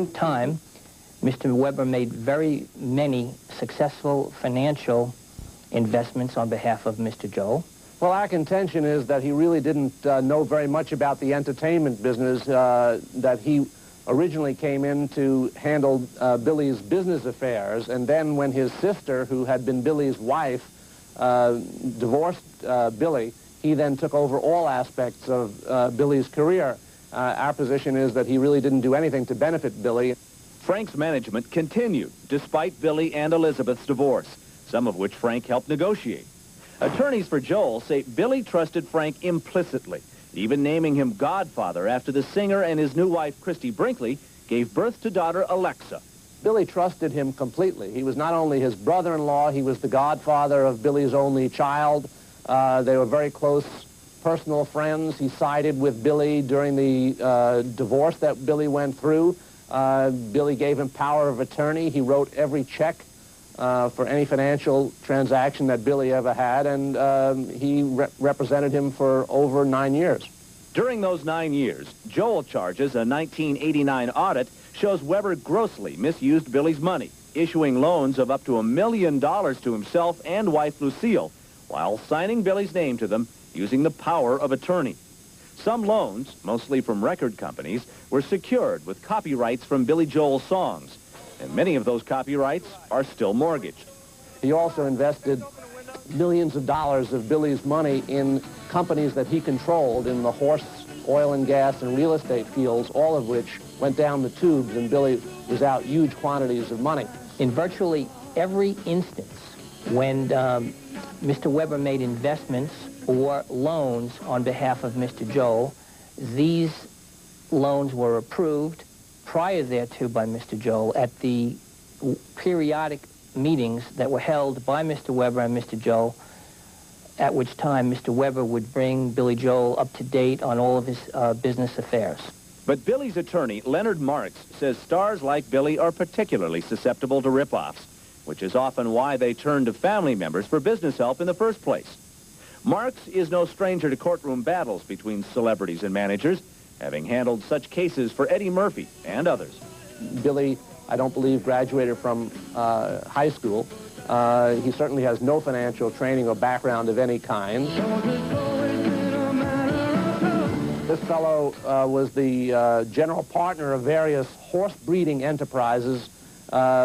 same time, Mr. Weber made very many successful financial investments on behalf of Mr. Joel. Well, our contention is that he really didn't know very much about the entertainment business, that he originally came in to handle Billy's business affairs, and then when his sister, who had been Billy's wife, divorced Billy, he then took over all aspects of Billy's career. Our position is that he really didn't do anything to benefit Billy. Frank's management continued despite Billy and Elizabeth's divorce, some of which Frank helped negotiate. Attorneys for Joel say Billy trusted Frank implicitly, even naming him godfather after the singer and his new wife, Christy Brinkley, gave birth to daughter Alexa. Billy trusted him completely. He was not only his brother-in-law, he was the godfather of Billy's only child. They were very close personal friends. He sided with Billy during the divorce that Billy went through. Billy gave him power of attorney. He wrote every check for any financial transaction that Billy ever had, and he represented him for over 9 years. During those 9 years, Joel charges a 1989 audit shows Weber grossly misused Billy's money, issuing loans of up to $1 million to himself and wife Lucille, while signing Billy's name to them using the power of attorney. Some loans, mostly from record companies, were secured with copyrights from Billy Joel's songs, and many of those copyrights are still mortgaged. He also invested millions of dollars of Billy's money in companies that he controlled in the horse, oil and gas, and real estate fields, all of which went down the tubes, and Billy was out huge quantities of money. In virtually every instance, when Mr. Weber made investments or loans on behalf of Mr. Joel, these loans were approved prior thereto by Mr. Joel at the periodic meetings that were held by Mr. Weber and Mr. Joel, at which time Mr. Weber would bring Billy Joel up to date on all of his business affairs. But Billy's attorney, Leonard Marks, says stars like Billy are particularly susceptible to rip-offs, which is often why they turn to family members for business help in the first place. Marks is no stranger to courtroom battles between celebrities and managers, having handled such cases for Eddie Murphy and others. Billy, I don't believe, graduated from high school. He certainly has no financial training or background of any kind. This fellow was the general partner of various horse breeding enterprises,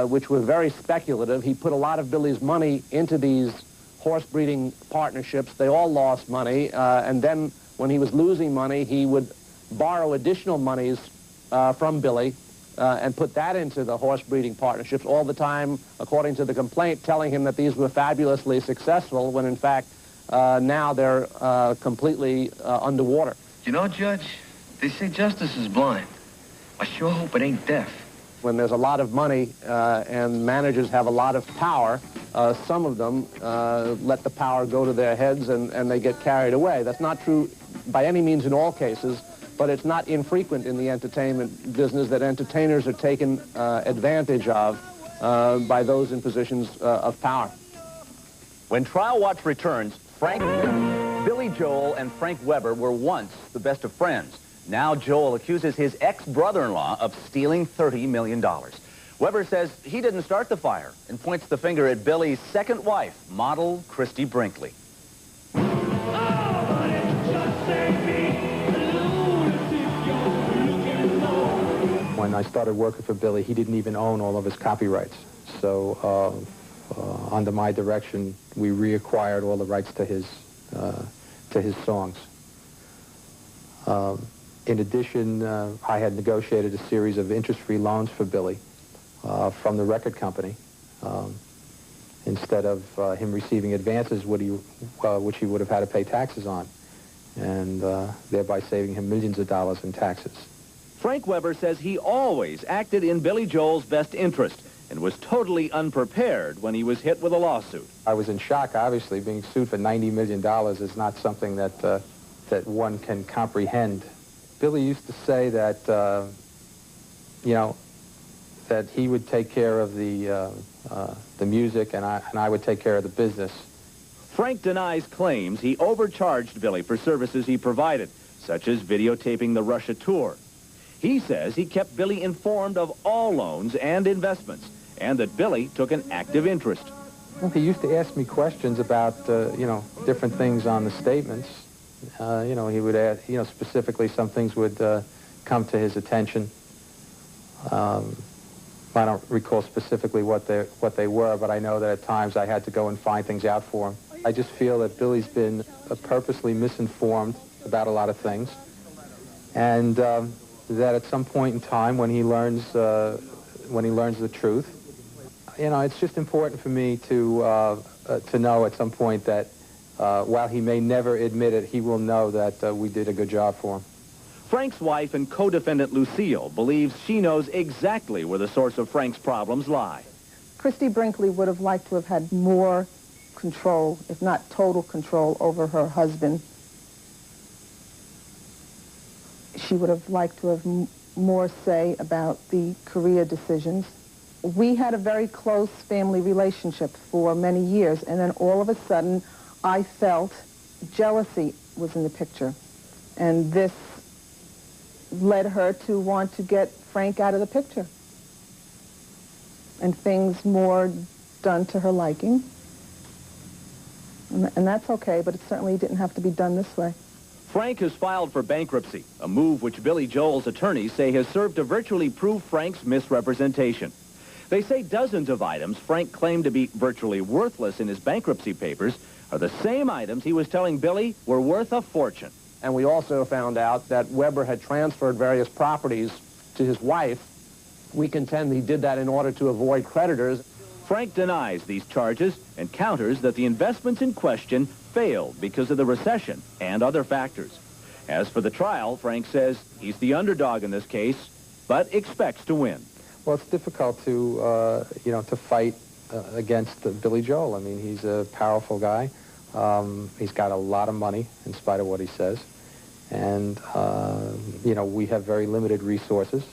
which were very speculative. He put a lot of Billy's money into these horse breeding partnerships. They all lost money, and then when he was losing money, he would borrow additional monies from Billy and put that into the horse breeding partnerships, all the time, according to the complaint, telling him that these were fabulously successful, when in fact now they're completely underwater. You know, Judge, they say justice is blind. I sure hope it ain't deaf. When there's a lot of money and managers have a lot of power, some of them let the power go to their heads and they get carried away. That's not true by any means in all cases, but it's not infrequent in the entertainment business that entertainers are taken advantage of by those in positions of power. When Trial Watch returns, Billy Joel and Frank Weber were once the best of friends. Now Joel accuses his ex-brother-in-law of stealing $30 million. Weber says he didn't start the fire and points the finger at Billy's second wife, model Christy Brinkley. When I started working for Billy, he didn't even own all of his copyrights. So under my direction, we reacquired all the rights to his songs. In addition, I had negotiated a series of interest-free loans for Billy from the record company, instead of him receiving advances which he would have had to pay taxes on, and thereby saving him millions of dollars in taxes. Frank Weber says he always acted in Billy Joel's best interest and was totally unprepared when he was hit with a lawsuit. I was in shock, obviously. Being sued for $90 million is not something that one can comprehend. Billy used to say that, you know, that he would take care of the music and I would take care of the business. Frank denies claims he overcharged Billy for services he provided, such as videotaping the Russia tour. He says he kept Billy informed of all loans and investments, and that Billy took an active interest. Well, he used to ask me questions about, you know, different things on the statements. You know, he would ask, you know, specifically some things would come to his attention. I don't recall specifically what they were, but I know that at times I had to go and find things out for him. I just feel that Billy's been purposely misinformed about a lot of things, and that at some point in time when he learns the truth, you know, it's just important for me to know at some point that while he may never admit it, he will know that we did a good job for him. Frank's wife and co-defendant Lucille believes she knows exactly where the source of Frank's problems lie. Christy Brinkley would have liked to have had more control, if not total control, over her husband. She would have liked to have more say about the career decisions. We had a very close family relationship for many years, and then all of a sudden I felt jealousy was in the picture. And this led her to want to get Frank out of the picture. And things more done to her liking. And that's okay, but it certainly didn't have to be done this way. Frank has filed for bankruptcy, a move which Billy Joel's attorneys say has served to virtually prove Frank's misrepresentation. They say dozens of items Frank claimed to be virtually worthless in his bankruptcy papers are the same items he was telling Billy were worth a fortune. And we also found out that Weber had transferred various properties to his wife. We contend he did that in order to avoid creditors. Frank denies these charges and counters that the investments in question failed because of the recession and other factors. As for the trial, Frank says he's the underdog in this case, but expects to win. Well, it's difficult to, you know, to fight against Billy Joel. I mean, he's a powerful guy. He's got a lot of money, in spite of what he says. And, you know, we have very limited resources,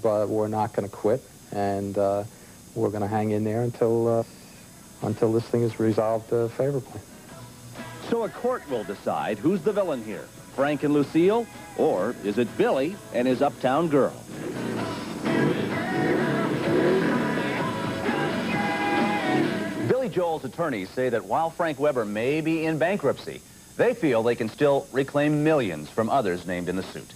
but we're not going to quit. And we're going to hang in there until this thing is resolved favorably. So a court will decide who's the villain here, Frank and Lucille, or is it Billy and his uptown girl? Billy Joel's attorneys say that while Frank Weber may be in bankruptcy, they feel they can still reclaim millions from others named in the suit.